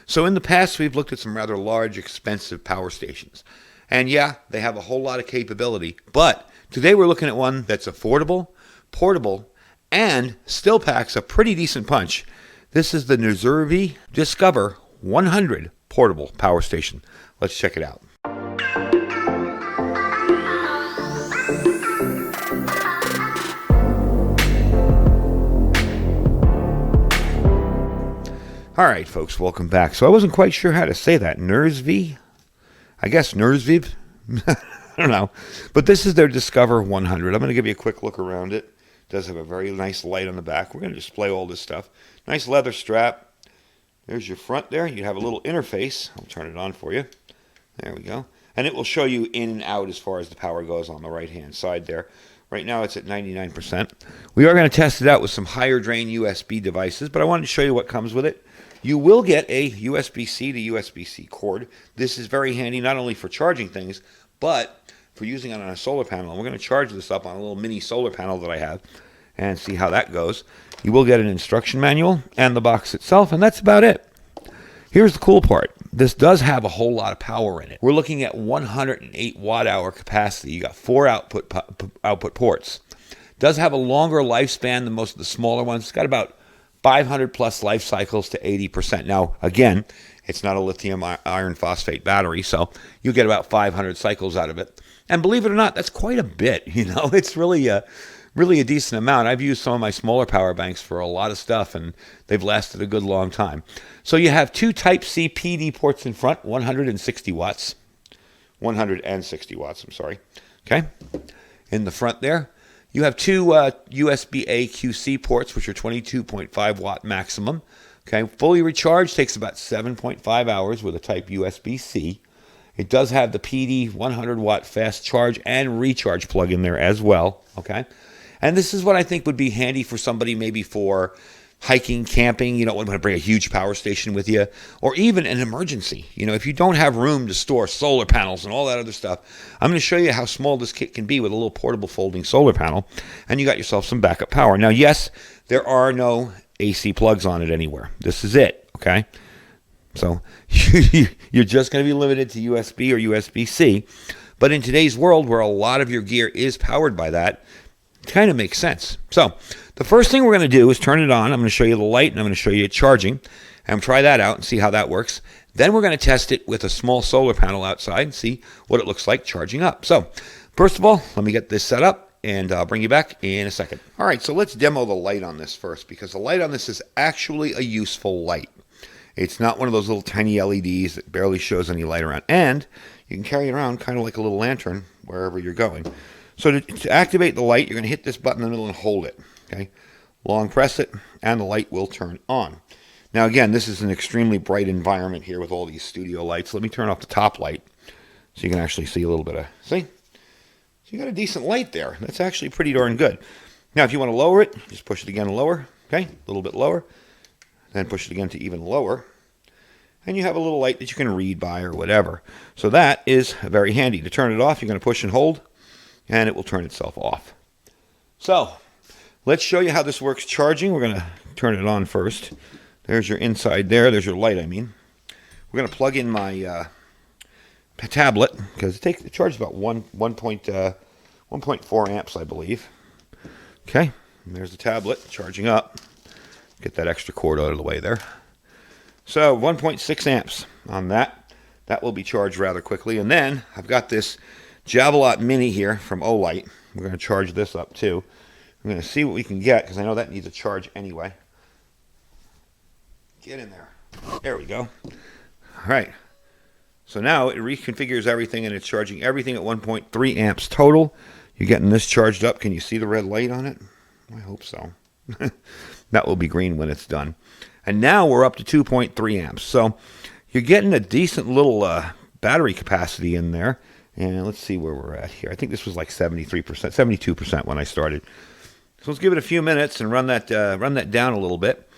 So in the past, we've looked at some rather large, expensive power stations. And yeah, they have a whole lot of capability. But today we're looking at one that's affordable, portable, and still packs a pretty decent punch. This is the Nurzviy Discover 100 portable power station. Let's check it out. All right, folks, welcome back. So I wasn't quite sure how to say that. Nurzviy? I guess Nurzviy? I don't know. But this is their Discover 100. I'm going to give you a quick look around it. It does have a very nice light on the back. We're going to display all this stuff. Nice leather strap. There's your front there. You have a little interface. I'll turn it on for you. There we go. And it will show you in and out as far as the power goes on the right-hand side there. Right now it's at 99%. We are going to test it out with some higher drain USB devices, but I wanted to show you what comes with it. You will get a USB-C to USB-C cord. This is very handy not only for charging things, but for using it on a solar panel. And we're going to charge this up on a little mini solar panel that I have and see how that goes. You will get an instruction manual and the box itself, and that's about it. Here's the cool part. This does have a whole lot of power in it. We're looking at 108 watt-hour capacity. You got 4 output ports. It does have a longer lifespan than most of the smaller ones. It's got about 500 plus life cycles to 80%. Now, again, it's not a lithium iron phosphate battery, so you get about 500 cycles out of it. And believe it or not, that's quite a bit. It's really a decent amount. I've used some of my smaller power banks for a lot of stuff, and they've lasted a good long time. So you have 2 Type-C PD ports in front, 160 watts. 160 watts, I'm sorry. Okay? In the front there. You have 2 USB-A QC ports, which are 22.5 watt maximum. Okay, fully recharged takes about 7.5 hours with a Type USB-C. It does have the PD 100 watt fast charge and recharge plug in there as well. Okay, and this is what I think would be handy for somebody maybe for hiking, camping. You don't want to bring a huge power station with you, or even an emergency. If you don't have room to store solar panels and all that other stuff, I'm going to show you how small this kit can be with a little portable folding solar panel, and you got yourself some backup power. Now, yes, there are no AC plugs on it anywhere. This is it, okay? So you're just going to be limited to USB or USB-C, but in today's world where a lot of your gear is powered by that, it kind of makes sense. So the first thing we're going to do is turn it on. I'm going to show you the light, and I'm going to show you it charging, and try that out and see how that works. Then we're going to test it with a small solar panel outside and see what it looks like charging up. So first of all, let me get this set up, and I'll bring you back in a second. All right, so let's demo the light on this first, because the light on this is actually a useful light. It's not one of those little tiny LEDs that barely shows any light around, and you can carry it around kind of like a little lantern wherever you're going. So to activate the light, you're going to hit this button in the middle and hold it. Okay, long press it, and the light will turn on. Now again, this is an extremely bright environment here with all these studio lights. Let me turn off the top light so you can actually see a little bit of, see? So you got a decent light there. That's actually pretty darn good. Now if you want to lower it, just push it again lower, okay? A little bit lower, then push it again to even lower. And you have a little light that you can read by or whatever. So that is very handy. To turn it off, you're going to push and hold, and it will turn itself off. So let's show you how this works charging. We're going to turn it on first. There's your inside there. There's your light, I mean. We're going to plug in my tablet, because it charges about 1.4 amps, I believe. Okay, and there's the tablet charging up. Get that extra cord out of the way there. So 1.6 amps on that. That will be charged rather quickly. And then I've got this Javelot Mini here from Olight. We're going to charge this up too. I'm going to see what we can get, because I know that needs a charge anyway. Get in there. There we go. All right. So now it reconfigures everything, and it's charging everything at 1.3 amps total. You're getting this charged up. Can you see the red light on it? I hope so. That will be green when it's done. And now we're up to 2.3 amps. So you're getting a decent little battery capacity in there. And let's see where we're at here. I think this was like 73%, 72% when I started. So let's give it a few minutes and run that down a little bit.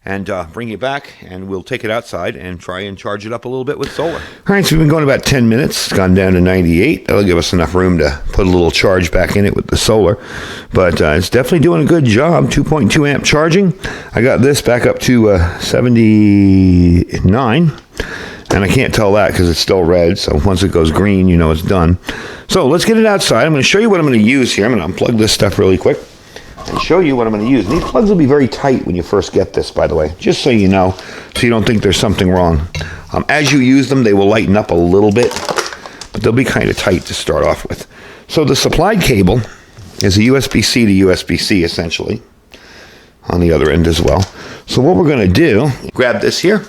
and bring you back, and we'll take it outside and try and charge it up a little bit with solar. All right, so we've been going about 10 minutes. It's gone down to 98. That'll give us enough room to put a little charge back in it with the solar. But it's definitely doing a good job. 2.2 amp charging. I got this back up to 79. And I can't tell that because it's still red. So once it goes green, you know it's done. So let's get it outside. I'm going to show you what I'm going to use here. I'm going to unplug this stuff really quick and show you what I'm going to use. And these plugs will be very tight when you first get this, by the way, just so you know, so you don't think there's something wrong. As you use them, they will lighten up a little bit, but they'll be kind of tight to start off with. So the supplied cable is a USB-C to USB-C, essentially, on the other end as well. So what we're going to do, grab this here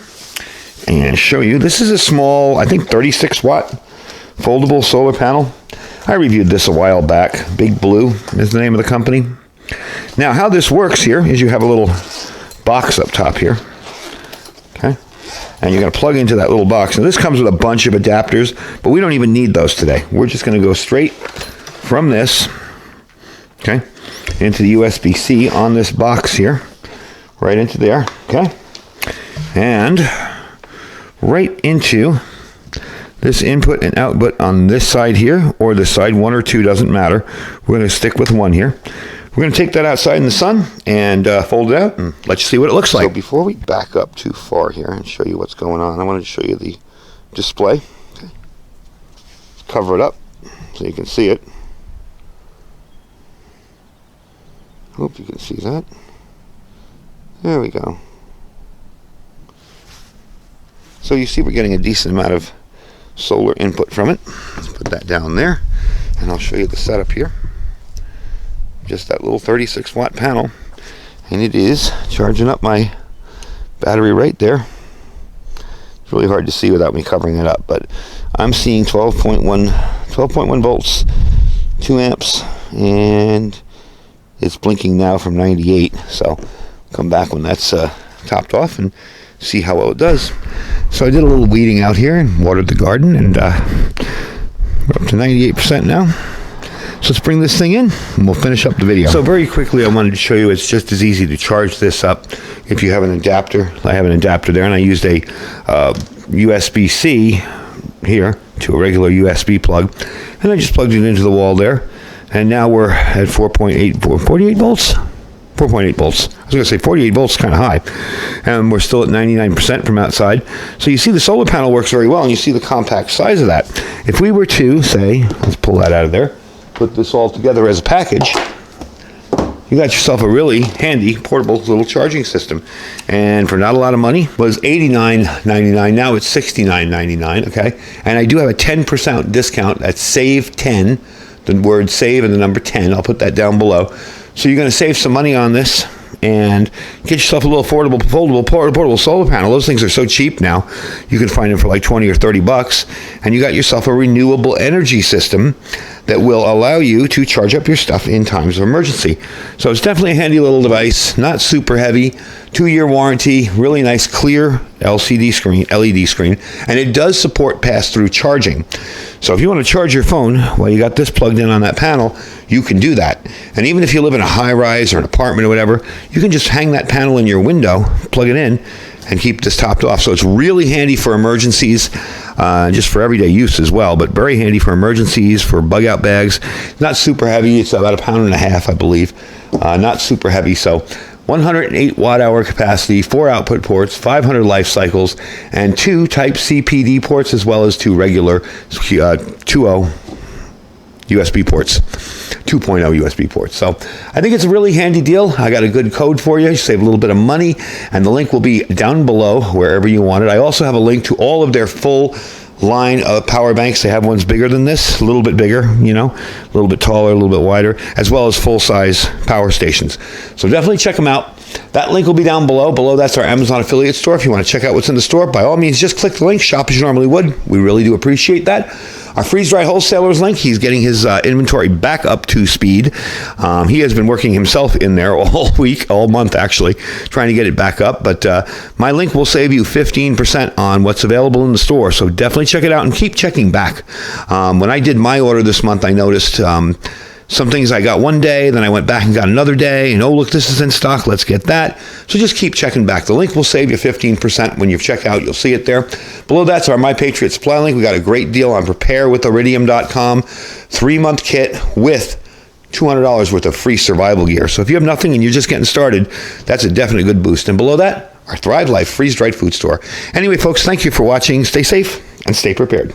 and show you. This is a small, I think 36 watt foldable solar panel. I reviewed this a while back. Big Blue is the name of the company. Now, how this works here is you have a little box up top here, okay? And you're going to plug into that little box. And this comes with a bunch of adapters, but we don't even need those today. We're just going to go straight from this, okay, into the USB-C on this box here, right into there, okay? And right into this input and output on this side here, or this side, one or two, doesn't matter. We're going to stick with one here. We're going to take that outside in the sun and fold it out and let you see what it looks like. So before we back up too far here and show you what's going on, I wanted to show you the display. Okay. Cover it up so you can see it. Hope you can see that. There we go. So you see we're getting a decent amount of solar input from it. Let's put that down there, and I'll show you the setup here. Just that little 36 watt panel, and it is charging up my battery right there. It's really hard to see without me covering it up, but I'm seeing 12.1 volts, 2 amps, and it's blinking now from 98. So come back when that's topped off and see how well it does. So I did a little weeding out here and watered the garden, and we're up to 98% now. So let's bring this thing in and we'll finish up the video. So very quickly, I wanted to show you it's just as easy to charge this up if you have an adapter. I have an adapter there, and I used a USB-C here to a regular USB plug, and I just plugged it into the wall there, and now we're at 48 volts. 4.8 volts. I was going to say 48 volts is kind of high. And we're still at 99% from outside. So you see the solar panel works very well, and you see the compact size of that. If we were to, say, let's pull that out of there, put this all together as a package, you got yourself a really handy portable little charging system. And for not a lot of money, it was $89.99. Now it's $69.99, okay? And I do have a 10% discount at Save 10, the word save and the number 10. I'll put that down below. So you're going to save some money on this and get yourself a little affordable, foldable, portable solar panel. Those things are so cheap now. You can find them for like 20 or 30 bucks. And you got yourself a renewable energy system that will allow you to charge up your stuff in times of emergency. So it's definitely a handy little device, not super heavy, 2-year warranty, really nice clear LED screen, and it does support pass-through charging. So if you want to charge your phone while you got this plugged in on that panel, you can do that. And even if you live in a high-rise or an apartment or whatever, you can just hang that panel in your window, plug it in, and keep this topped off. So it's really handy for emergencies, just for everyday use as well, but very handy for emergencies, for bug-out bags. Not super heavy. It's about 1.5 pounds, I believe. Not super heavy. So 108 watt-hour capacity, 4 output ports, 500 life cycles, and 2 Type-C PD ports, as well as 2 regular 2.0 USB ports. 2.0 USB ports. So I think it's a really handy deal. I got a good code for you. You save a little bit of money, and the link will be down below wherever you want it. I also have a link to all of their full line of power banks. They have ones bigger than this, a little bit bigger, you know, a little bit taller, a little bit wider, as well as full-size power stations. So definitely check them out. That link will be down below. Below, that's our Amazon affiliate store. If you want to check out what's in the store, by all means, just click the link. Shop as you normally would. We really do appreciate that. Our freeze-dry wholesaler's link, he's getting his inventory back up to speed. He has been working himself in there all week, all month actually, trying to get it back up. But my link will save you 15% on what's available in the store. So definitely check it out and keep checking back. When I did my order this month, I noticed Some things I got one day, then I went back and got another day, and oh, look, this is in stock, let's get that. So just keep checking back. The link will save you 15% when you check out. You'll see it there. Below that's our My Patriot Supply link. We got a great deal on preparewithiridium.com, 3-month kit with $200 worth of free survival gear. So if you have nothing and you're just getting started, that's a definitely good boost. And below that, our Thrive Life freeze-dried food store. Anyway, folks, thank you for watching. Stay safe and stay prepared.